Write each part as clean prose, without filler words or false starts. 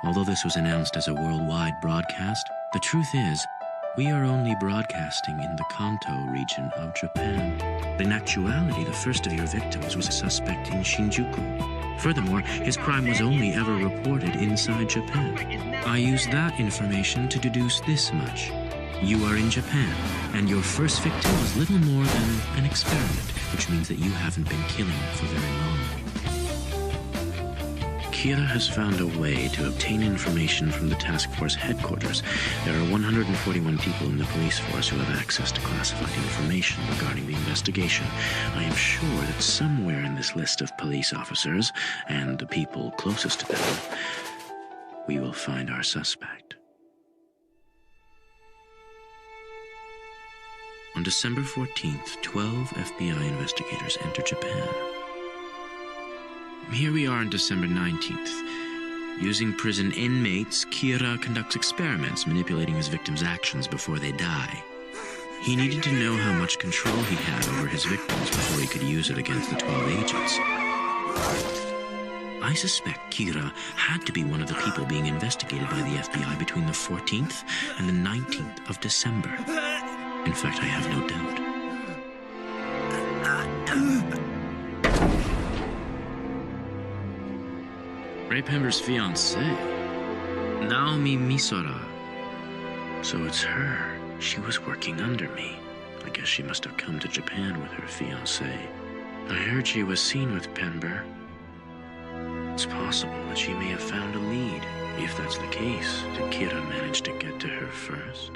Although this was announced as a worldwide broadcast, the truth is, we are only broadcasting in the Kanto region of Japan. In actuality, the first of your victims was a suspect in Shinjuku. Furthermore, his crime was only ever reported inside Japan. I used that information to deduce this much. You are in Japan, and your first victim was little more than an experiment, which means that you haven't been killing for very long. Kira has found a way to obtain information from the task force headquarters. There are 141 people in the police force who have access to classified information regarding the investigation. I am sure that somewhere in this list of police officers, and the people closest to them, we will find our suspect. On December 14th, 12 FBI investigators enter Japan. Here we are on December 19th. Using prison inmates, Kira conducts experiments manipulating his victims' actions before they die. He needed to know how much control he had over his victims before he could use it against the 12 agents. I suspect Kira had to be one of the people being investigated by the FBI between the 14th and the 19th of December. In fact, I have no doubt. Ray Pember's fiancée, Naomi Misora. So it's her. She was working under me. I guess she must have come to Japan with her fiancé. I heard she was seen with Pember. It's possible that she may have found a lead. If that's the case, did Kira manage to get to her first?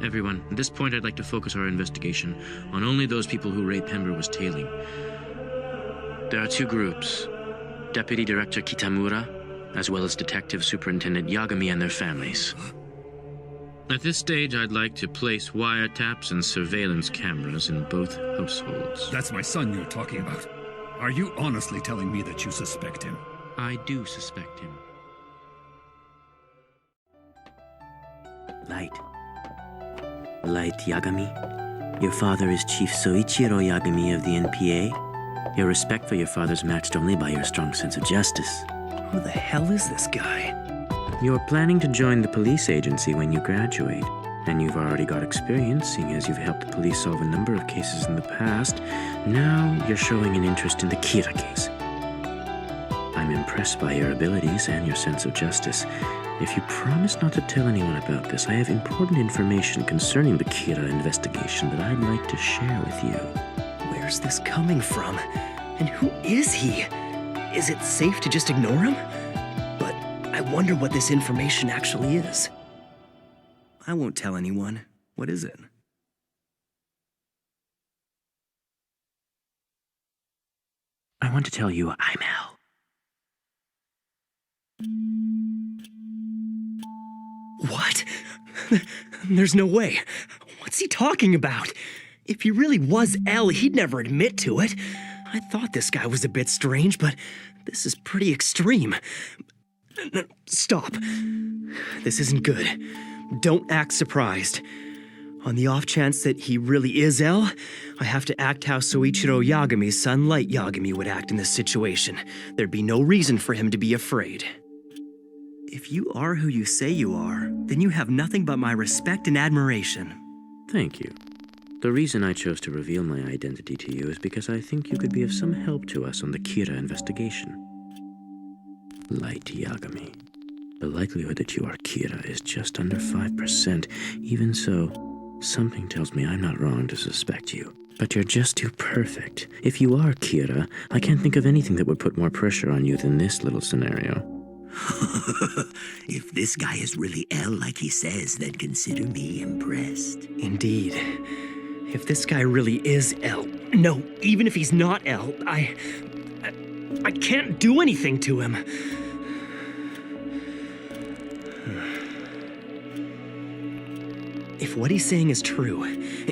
Everyone, at this point I'd like to focus our investigation on only those people who Ray Pember was tailing. There are two groups, Deputy Director Kitamura, as well as Detective Superintendent Yagami and their families. At this stage, I'd like to place wiretaps and surveillance cameras in both households. That's my son you're talking about. Are you honestly telling me that you suspect him? I do suspect him. Light Yagami. Your father is Chief Soichiro Yagami of the NPA. Your respect for your father's matched only by your strong sense of justice. Who the hell is this guy? You're planning to join the police agency when you graduate, and you've already got experience, seeing as you've helped the police solve a number of cases in the past. Now you're showing an interest in the Kira case. I'm impressed by your abilities and your sense of justice. If you promise not to tell anyone about this, I have important information concerning the Kira investigation that I'd like to share with you. Where's this coming from? And who is he? Is it safe to just ignore him? But I wonder what this information actually is. I won't tell anyone. What is it? I want to tell you I'm Al. What? There's no way. What's he talking about? If he really was L, he'd never admit to it. I thought this guy was a bit strange, but this is pretty extreme. Stop. This isn't good. Don't act surprised. On the off chance that he really is L, I have to act how Soichiro Yagami's son Light Yagami would act in this situation. There'd be no reason for him to be afraid. If you are who you say you are, then you have nothing but my respect and admiration. Thank you. The reason I chose to reveal my identity to you is because I think you could be of some help to us on the Kira investigation. Light Yagami. The likelihood that you are Kira is just under 5%. Even so, something tells me I'm not wrong to suspect you. But you're just too perfect. If you are Kira, I can't think of anything that would put more pressure on you than this little scenario. If this guy is really L like he says, then consider me impressed. Indeed. If this guy really is L, no, even if he's not L, I can't do anything to him. If what he's saying is true,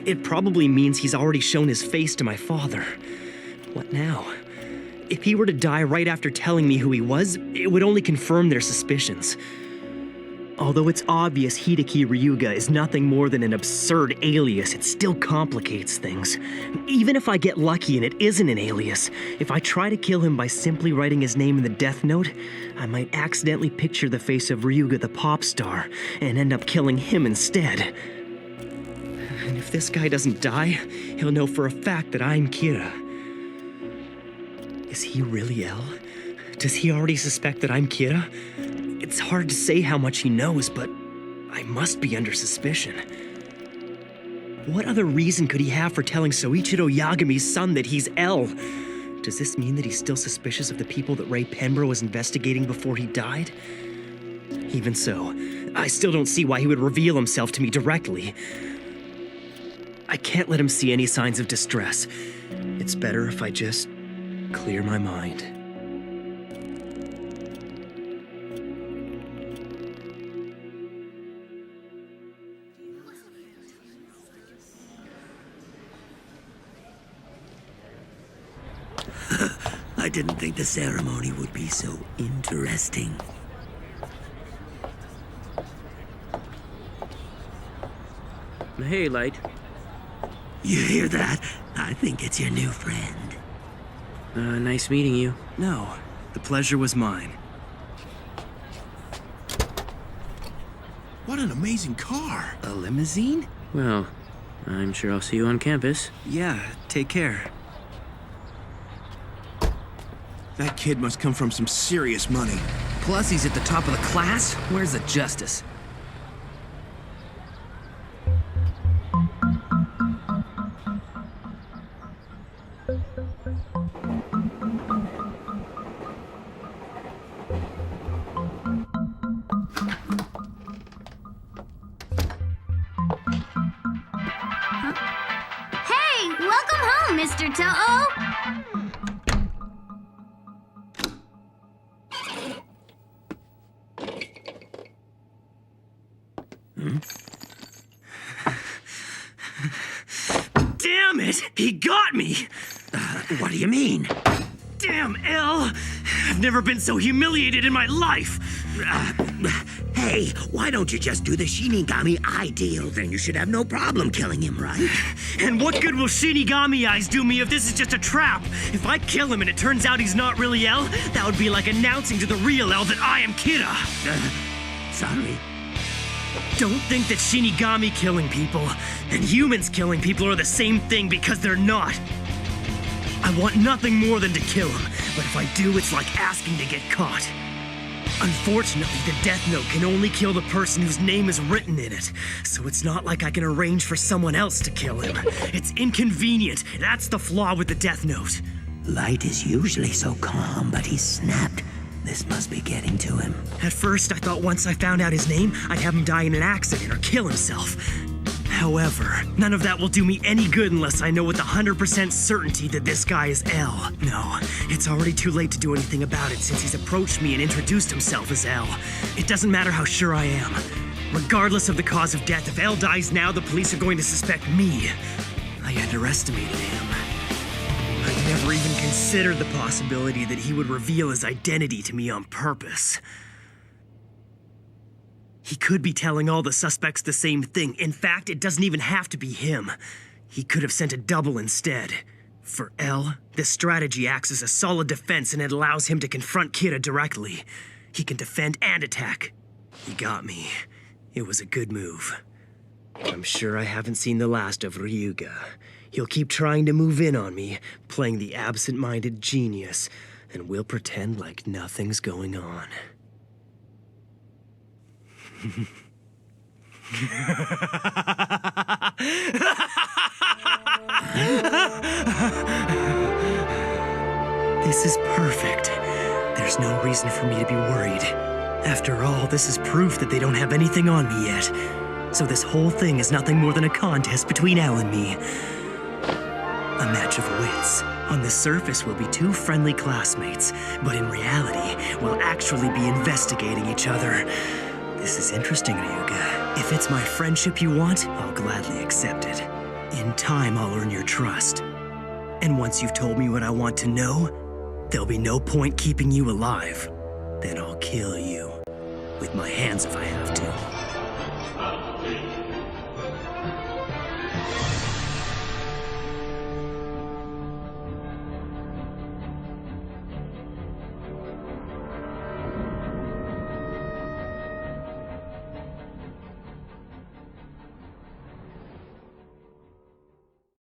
it probably means he's already shown his face to my father. What now? If he were to die right after telling me who he was, it would only confirm their suspicions. Although it's obvious Hideki Ryuga is nothing more than an absurd alias, it still complicates things. Even if I get lucky and it isn't an alias, if I try to kill him by simply writing his name in the death note, I might accidentally picture the face of Ryuga the pop star and end up killing him instead. And if this guy doesn't die, he'll know for a fact that I'm Kira. Is he really L? Does he already suspect that I'm Kira? It's hard to say how much he knows, but I must be under suspicion. What other reason could he have for telling Soichiro Yagami's son that he's L? Does this mean that he's still suspicious of the people that Ray Penbro was investigating before he died? Even so, I still don't see why he would reveal himself to me directly. I can't let him see any signs of distress. It's better if I just clear my mind. I didn't think the ceremony would be so interesting. Hey, Light. You hear that? I think it's your new friend. Nice meeting you. No, the pleasure was mine. What an amazing car! A limousine? Well, I'm sure I'll see you on campus. Yeah, take care. That kid must come from some serious money. Plus, he's at the top of the class? Where's the justice? Hey, welcome home, Mr. Toho! Damn it! He got me! What do you mean? Damn, L! I've never been so humiliated in my life! Hey, why don't you just do the Shinigami eye deal? Then you should have no problem killing him, right? And what good will Shinigami eyes do me if this is just a trap? If I kill him and it turns out he's not really L, that would be like announcing to the real L that I am Kira. Sorry. Don't think that Shinigami killing people and humans killing people are the same thing, because they're not. I want nothing more than to kill him, but if I do, it's like asking to get caught. Unfortunately, the Death Note can only kill the person whose name is written in it, so it's not like I can arrange for someone else to kill him. It's inconvenient. That's the flaw with the Death Note. Light is usually so calm, but he snapped. This must be getting to him. At first, I thought once I found out his name, I'd have him die in an accident or kill himself. However, none of that will do me any good unless I know with 100% certainty that this guy is L. No, it's already too late to do anything about it since he's approached me and introduced himself as L. It doesn't matter how sure I am. Regardless of the cause of death, if L dies now, the police are going to suspect me. I underestimated him. I never even considered the possibility that he would reveal his identity to me on purpose. He could be telling all the suspects the same thing. In fact, it doesn't even have to be him. He could have sent a double instead. For L, this strategy acts as a solid defense and it allows him to confront Kira directly. He can defend and attack. He got me. It was a good move. I'm sure I haven't seen the last of Ryuga. He'll keep trying to move in on me, playing the absent-minded genius, and we'll pretend like nothing's going on. This is perfect. There's no reason for me to be worried. After all, this is proof that they don't have anything on me yet. So this whole thing is nothing more than a contest between Al and me. A match of wits. On the surface, we'll be two friendly classmates, but in reality, we'll actually be investigating each other. This is interesting, Ryuga. If it's my friendship you want, I'll gladly accept it. In time, I'll earn your trust. And once you've told me what I want to know, there'll be no point keeping you alive. Then I'll kill you. With my hands if I have to.